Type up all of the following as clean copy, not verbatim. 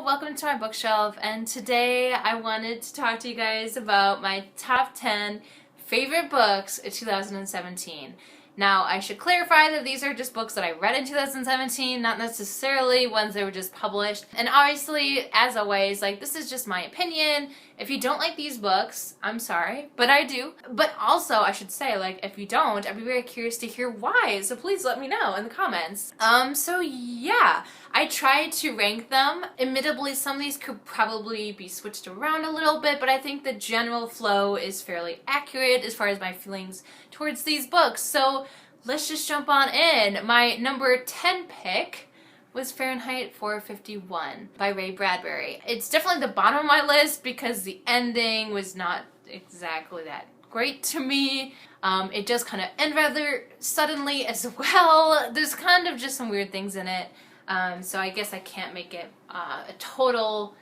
welcome to my bookshelf, and today I wanted to talk to you guys about my top 10 favorite books of 2017. Now, I should clarify that these are just books that I read in 2017, not necessarily ones that were just published. And obviously, as always, this is just my opinion. If you don't like these books, I'm sorry, but I do. But also, I should say, if you don't, I'd be very curious to hear why, so please let me know in the comments. So yeah, I tried to rank them. Admittedly, some of these could probably be switched around a little bit, but I think the general flow is fairly accurate as far as my feelings towards these books. So let's just jump on in. My number 10 pick was Fahrenheit 451 by Ray Bradbury. It's definitely the bottom of my list because the ending was not exactly that great to me. It does kind of end rather suddenly as well. There's kind of just some weird things in it. So I guess I can't make it a total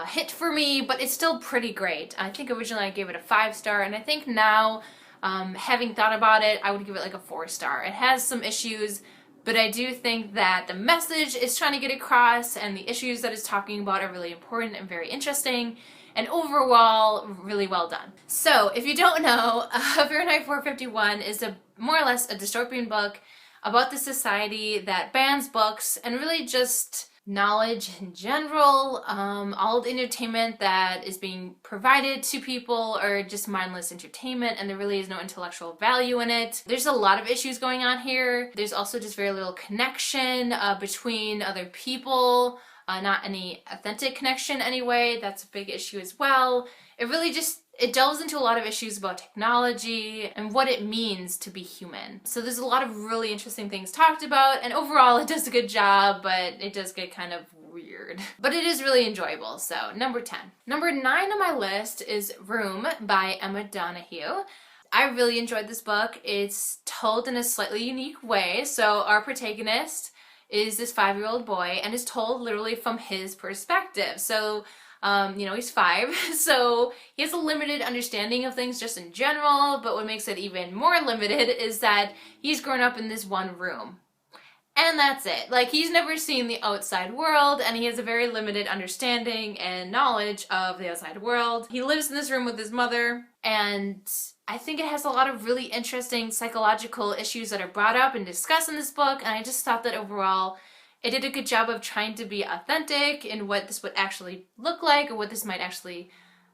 hit for me, but it's still pretty great. I think originally I gave it a 5-star, and I think now, having thought about it, I would give it a 4-star. It has some issues, but I do think that the message is trying to get across and the issues that it's talking about are really important and very interesting, and overall, really well done. So, if you don't know, Fahrenheit 451 is more or less a dystopian book about the society that bans books and really just knowledge in general. All the entertainment that is being provided to people are just mindless entertainment, and there really is no intellectual value in it. There's a lot of issues going on here. There's also just very little connection between other people, not any authentic connection anyway. That's a big issue as well. It delves into a lot of issues about technology and what it means to be human. So there's a lot of really interesting things talked about, and overall it does a good job, but it does get kind of weird. But it is really enjoyable, so number 10. Number 9 on my list is Room by Emma Donoghue. I really enjoyed this book. It's told in a slightly unique way. So our protagonist is this 5-year-old boy and is told literally from his perspective. So he's 5, so he has a limited understanding of things just in general, but what makes it even more limited is that he's grown up in this one room. And that's it. He's never seen the outside world, and he has a very limited understanding and knowledge of the outside world. He lives in this room with his mother, and I think it has a lot of really interesting psychological issues that are brought up and discussed in this book, and I just thought that overall it did a good job of trying to be authentic in what this would actually look like, or what this might actually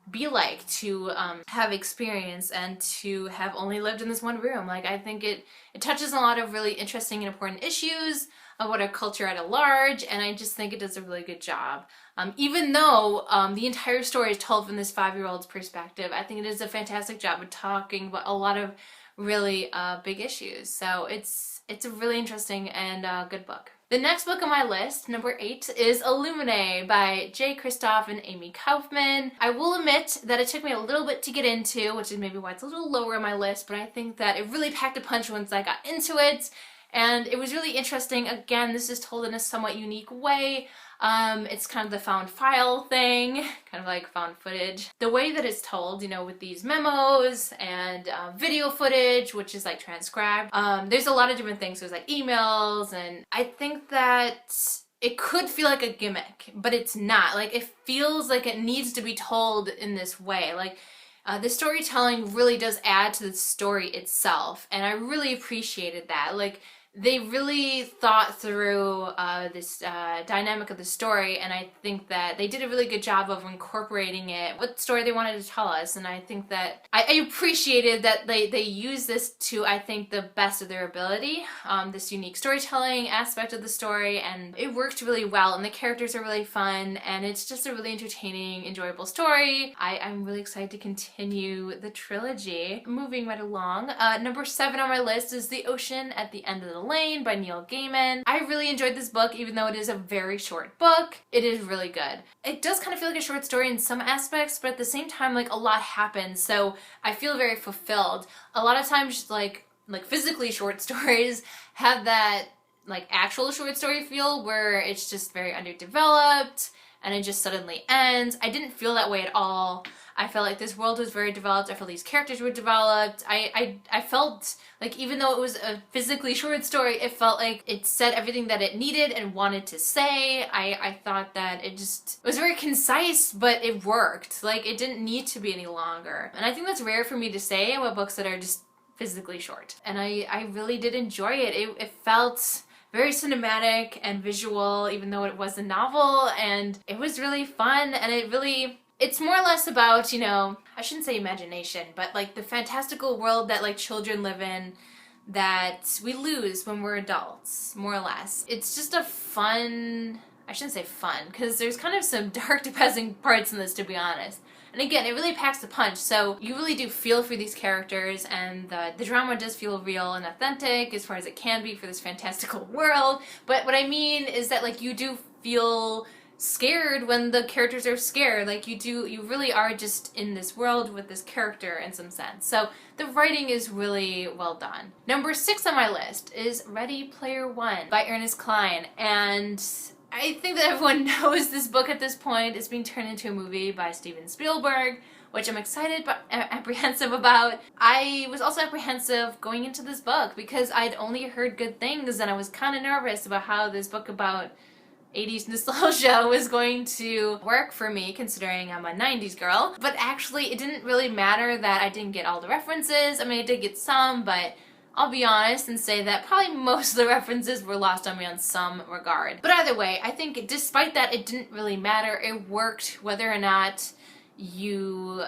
be like to have experience and to have only lived in this one room. I think it touches on a lot of really interesting and important issues of what our culture at large, and I just think it does a really good job. Even though the entire story is told from this 5-year-old's perspective, I think it does a fantastic job of talking about a lot of really big issues. So it's a really interesting and good book. The next book on my list, number 8, is Illuminate by Jay Kristoff and Amy Kaufman. I will admit that it took me a little bit to get into, which is maybe why it's a little lower on my list, but I think that it really packed a punch once I got into it, and it was really interesting. Again, this is told in a somewhat unique way. It's kind of the found file thing, kind of like found footage. The way that it's told, with these memos and video footage, which is transcribed. There's a lot of different things. There's emails, and I think that it could feel like a gimmick, but it's not. It feels like it needs to be told in this way. The storytelling really does add to the story itself, and I really appreciated that. They really thought through this dynamic of the story, and I think that they did a really good job of incorporating it, what story they wanted to tell us, and I think that I appreciated that they used this to, I think, the best of their ability, this unique storytelling aspect of the story, and it worked really well, and the characters are really fun, and it's just a really entertaining, enjoyable story. I'm really excited to continue the trilogy. Moving right along, number 7 on my list is The Ocean at the End of the Lane by Neil Gaiman. I really enjoyed this book, even though it is a very short book. It is really good. It does kind of feel like a short story in some aspects, but at the same time, a lot happens, so I feel very fulfilled. A lot of times, physically short stories have that like actual short story feel where it's just very underdeveloped and it just suddenly ends. I didn't feel that way at all. I felt like this world was very developed. I felt these characters were developed. I felt like even though it was a physically short story, it felt like it said everything that it needed and wanted to say. I thought that it was very concise, but it worked. Like, it didn't need to be any longer. And I think that's rare for me to say about books that are just physically short. And I really did enjoy it. It felt very cinematic and visual, even though it was a novel, and it was really fun, and it's more or less about, you know, I shouldn't say imagination, but like the fantastical world that like children live in that we lose when we're adults, more or less. It's just a fun, I shouldn't say fun, because there's kind of some dark, depressing parts in this, to be honest. And again, it really packs the punch, so you really do feel for these characters, and the drama does feel real and authentic as far as it can be for this fantastical world. But what I mean is that, like, you do feel scared when the characters are scared. Like, you really are just in this world with this character in some sense. So the writing is really well done. Number 6 on my list is Ready Player One by Ernest Cline, and I think that everyone knows this book at this point. It's being turned into a movie by Steven Spielberg, which I'm excited but apprehensive about. I was also apprehensive going into this book because I'd only heard good things, and I was kind of nervous about how this book about 80s nostalgia was going to work for me, considering I'm a 90s girl. But actually, it didn't really matter that I didn't get all the references. I mean, I did get some, but I'll be honest and say that probably most of the references were lost on me on some regard. But either way, I think despite that, it didn't really matter. It worked whether or not you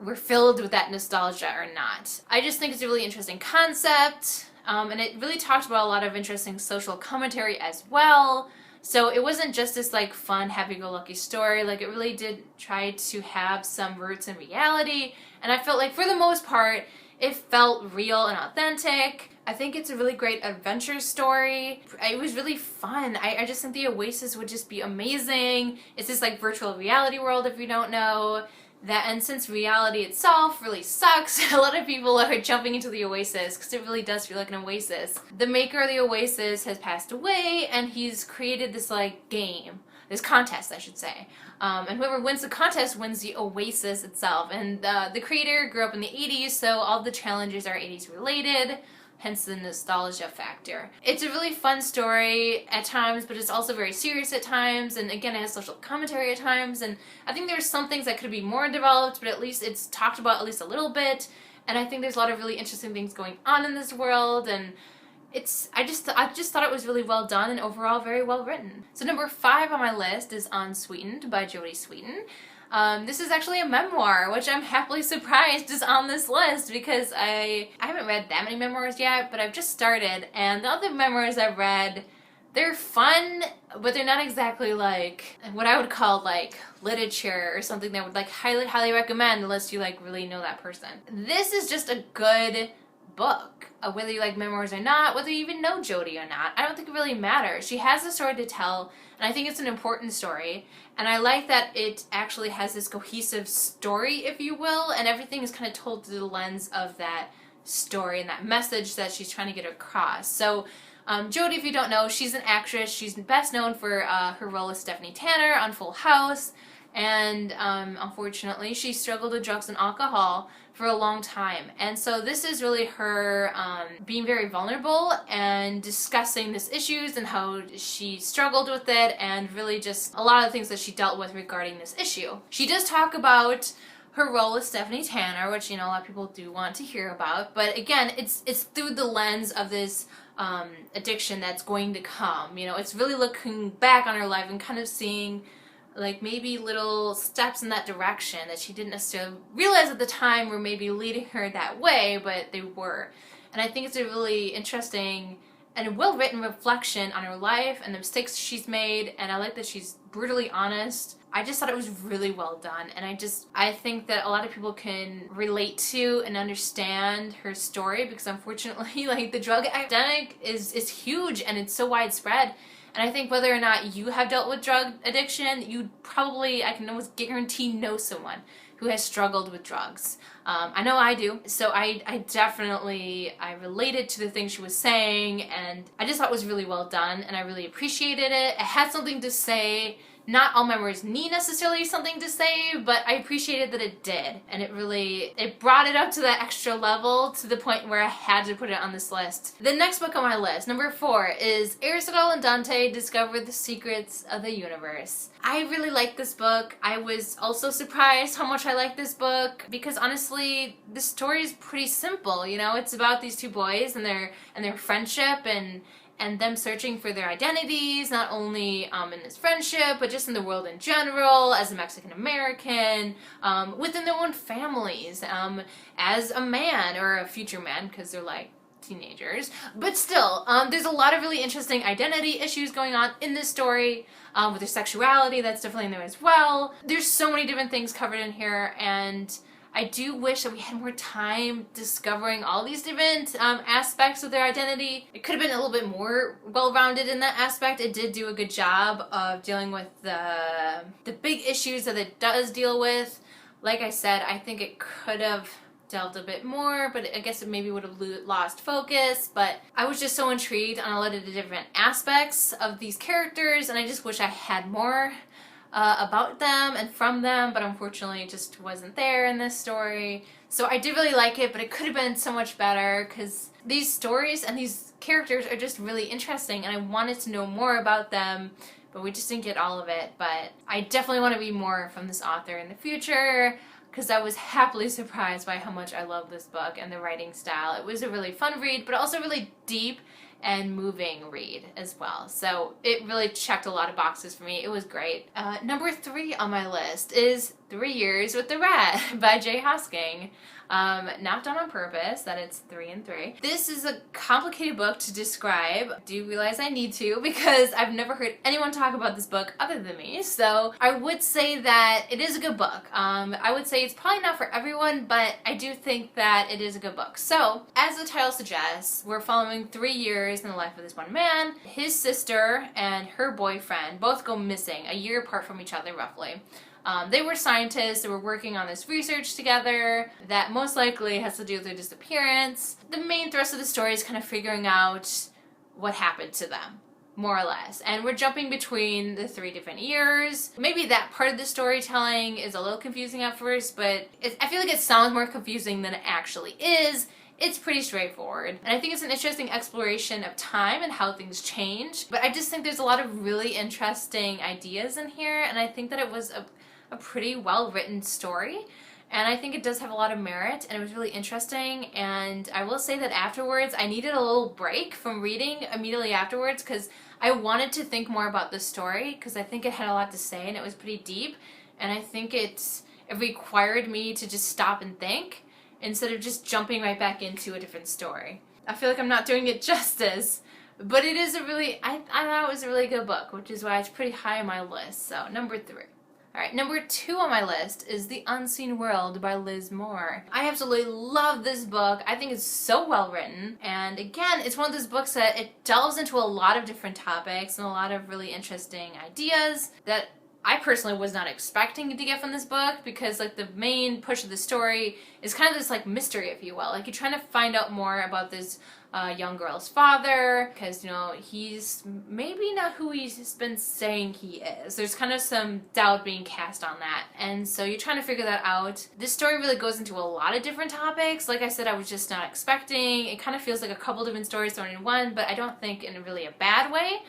were filled with that nostalgia or not. I just think it's a really interesting concept, and it really talked about a lot of interesting social commentary as well. So it wasn't just this like fun, happy-go-lucky story. Like, it really did try to have some roots in reality, and I felt like for the most part, it felt real and authentic. I think it's a really great adventure story. It was really fun. I just think the Oasis would just be amazing. It's this like virtual reality world, if you don't know that, and since reality itself really sucks, a lot of people are jumping into the Oasis because it really does feel like an oasis. The maker of the Oasis has passed away, and he's created this like game, this contest I should say, and whoever wins the contest wins the Oasis itself. And the creator grew up in the 80s, so all the challenges are 80s related, hence the nostalgia factor. It's a really fun story at times, but it's also very serious at times, and again, it has social commentary at times, and I think there's some things that could be more developed, but at least it's talked about at least a little bit, and I think there's a lot of really interesting things going on in this world, and I just thought it was really well done and overall very well written. So number 5 on my list is Unsweetened by Jodie Sweetin. This is actually a memoir, which I'm happily surprised is on this list because I haven't read that many memoirs yet, but I've just started, and the other memoirs I've read, they're fun, but they're not exactly like what I would call like literature or something that I would like highly recommend unless you like really know that person. This is just a good book. Whether you like memoirs or not, whether you even know Jodie or not, I don't think it really matters. She has a story to tell, and I think it's an important story, and I like that it actually has this cohesive story, if you will, and everything is kind of told through the lens of that story and that message that she's trying to get across. So Jodie, if you don't know, she's an actress. She's best known for her role as Stephanie Tanner on Full House, and unfortunately she struggled with drugs and alcohol for a long time, and so this is really her being very vulnerable and discussing these issues and how she struggled with it, and really just a lot of things that she dealt with regarding this issue. She does talk about her role as Stephanie Tanner, which, you know, a lot of people do want to hear about, but again, it's through the lens of this addiction that's going to come. You know, it's really looking back on her life and kind of seeing like maybe little steps in that direction that she didn't necessarily realize at the time were maybe leading her that way, but they were. And I think it's a really interesting and well-written reflection on her life and the mistakes she's made, and I like that she's brutally honest. I just thought it was really well done, and I think that a lot of people can relate to and understand her story, because unfortunately like the drug epidemic is huge and it's so widespread. And I think whether or not you have dealt with drug addiction, you probably, I can almost guarantee, know someone who has struggled with drugs. I know I do, so I definitely, I related to the things she was saying, and I just thought it was really well done, and I really appreciated it. It had something to say. Not all memoirs need necessarily something to say, but I appreciated that it did, and it brought it up to that extra level to the point where I had to put it on this list. The next book on my list, number 4, is Aristotle and Dante Discover the Secrets of the Universe. I really like this book. I was also surprised how much I like this book because honestly, the story is pretty simple. You know, it's about these two boys and their friendship and them searching for their identities, not only in this friendship, but just in the world in general, as a Mexican American, within their own families, as a man, or a future man, because they're like teenagers. But still, there's a lot of really interesting identity issues going on in this story, with their sexuality, that's definitely in there as well. There's so many different things covered in here, and I do wish that we had more time discovering all these different aspects of their identity. It could have been a little bit more well-rounded in that aspect. It did do a good job of dealing with the big issues that it does deal with. Like I said, I think it could have delved a bit more, but I guess it maybe would have lost focus. But I was just so intrigued on a lot of the different aspects of these characters, and I just wish I had more about them and from them, but unfortunately it just wasn't there in this story. So I did really like it, but it could have been so much better because these stories and these characters are just really interesting, and I wanted to know more about them, but we just didn't get all of it. But I definitely want to read more from this author in the future because I was happily surprised by how much I love this book and the writing style. It was a really fun read, but also really deep and moving read as well. So it really checked a lot of boxes for me. It was great. Number 3 on my list is 3 Years with the Rat by Jay Hosking. Not done on purpose that it's 3 and 3. This is a complicated book to describe. I do realize I need to because I've never heard anyone talk about this book other than me. So I would say that it is a good book. I would say it's probably not for everyone, but I do think that it is a good book. So as the title suggests, we're following 3 years in the life of this one man. His sister and her boyfriend both go missing a year apart from each other roughly. They were scientists, they were working on this research together that most likely has to do with their disappearance. The main thrust of the story is kind of figuring out what happened to them, more or less. And we're jumping between the 3 different years. Maybe that part of the storytelling is a little confusing at first, but I feel like it sounds more confusing than it actually is. It's pretty straightforward. And I think it's an interesting exploration of time and how things change. But I just think there's a lot of really interesting ideas in here, and I think that it was a pretty well-written story, and I think it does have a lot of merit, and it was really interesting. And I will say that afterwards I needed a little break from reading immediately afterwards because I wanted to think more about the story because I think it had a lot to say and it was pretty deep, and I think it required me to just stop and think instead of just jumping right back into a different story. I feel like I'm not doing it justice, but it is I thought it was a really good book, which is why it's pretty high on my list. So number 3. Alright, number 2 on my list is The Unseen World by Liz Moore. I absolutely love this book. I think it's so well written, and again, it's one of those books that it delves into a lot of different topics and a lot of really interesting ideas that I personally was not expecting to get from this book, because like the main push of the story is kind of this like mystery, if you will. Like you're trying to find out more about this young girl's father, because you know he's maybe not who he's been saying he is. There's kind of some doubt being cast on that, and so you're trying to figure that out. This story really goes into a lot of different topics. Like I said, I was just not expecting. It kind of feels like a couple different stories thrown in one, but I don't think in really a bad way.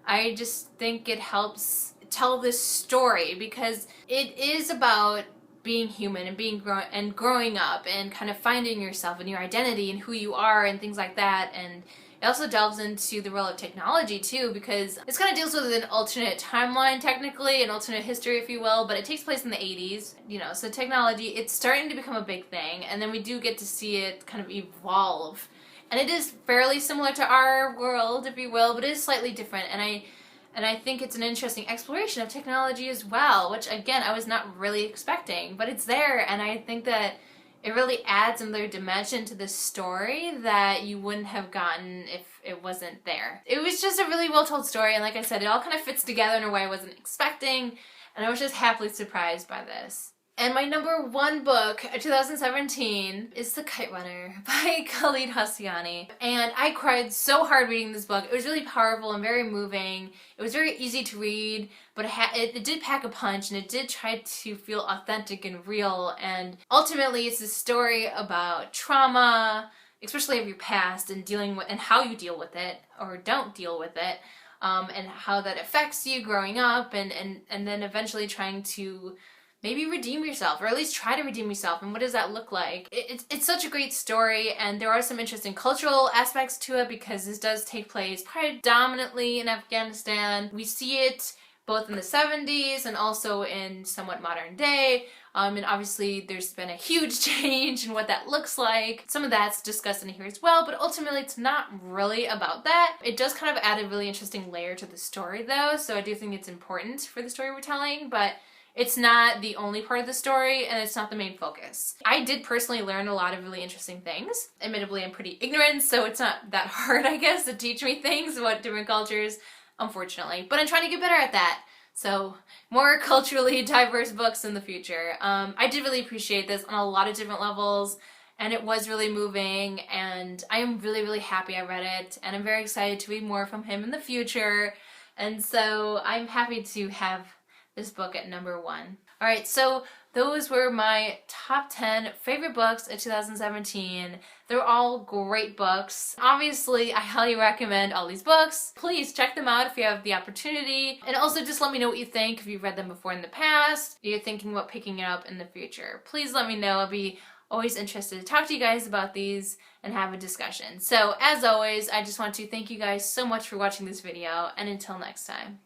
I just think it helps tell this story because it is about being human and growing up and kind of finding yourself and your identity and who you are and things like that. And it also delves into the role of technology too, because this kind of deals with an alternate timeline, technically, an alternate history, if you will, but it takes place in the 80s, you know, so technology, it's starting to become a big thing, and then we do get to see it kind of evolve. And it is fairly similar to our world, if you will, but it is slightly different, and I think it's an interesting exploration of technology as well, which again, I was not really expecting, but it's there, and I think that it really adds another dimension to the story that you wouldn't have gotten if it wasn't there. It was just a really well told story, and like I said, it all kind of fits together in a way I wasn't expecting, and I was just happily surprised by this. And my number one book of 2017 is The Kite Runner by Khalid Hosseini. And I cried so hard reading this book. It was really powerful and very moving. It was very easy to read, but it did pack a punch, and it did try to feel authentic and real. And ultimately, it's a story about trauma, especially of your past, and dealing with, and how you deal with it or don't deal with it. And how that affects you growing up, and then eventually trying to maybe redeem yourself, or at least try to redeem yourself. And what does that look like? It's such a great story, and there are some interesting cultural aspects to it because this does take place predominantly in Afghanistan. We see it both in the 70s and also in somewhat modern day. And obviously there's been a huge change in what that looks like. Some of that's discussed in here as well, but ultimately it's not really about that. It does kind of add a really interesting layer to the story though, so I do think it's important for the story we're telling, but it's not the only part of the story, and it's not the main focus. I did personally learn a lot of really interesting things. Admittedly, I'm pretty ignorant, so it's not that hard, I guess, to teach me things about different cultures, unfortunately. But I'm trying to get better at that. So, more culturally diverse books in the future. I did really appreciate this on a lot of different levels, and it was really moving, and I am really, really happy I read it, and I'm very excited to read more from him in the future. And so, I'm happy to have this book at number one. Alright, so those were my top 10 favorite books of 2017. They're all great books. Obviously, I highly recommend all these books. Please check them out if you have the opportunity. And also just let me know what you think if you've read them before in the past, or you're thinking about picking it up in the future. Please let me know. I'll be always interested to talk to you guys about these and have a discussion. So as always, I just want to thank you guys so much for watching this video, and until next time.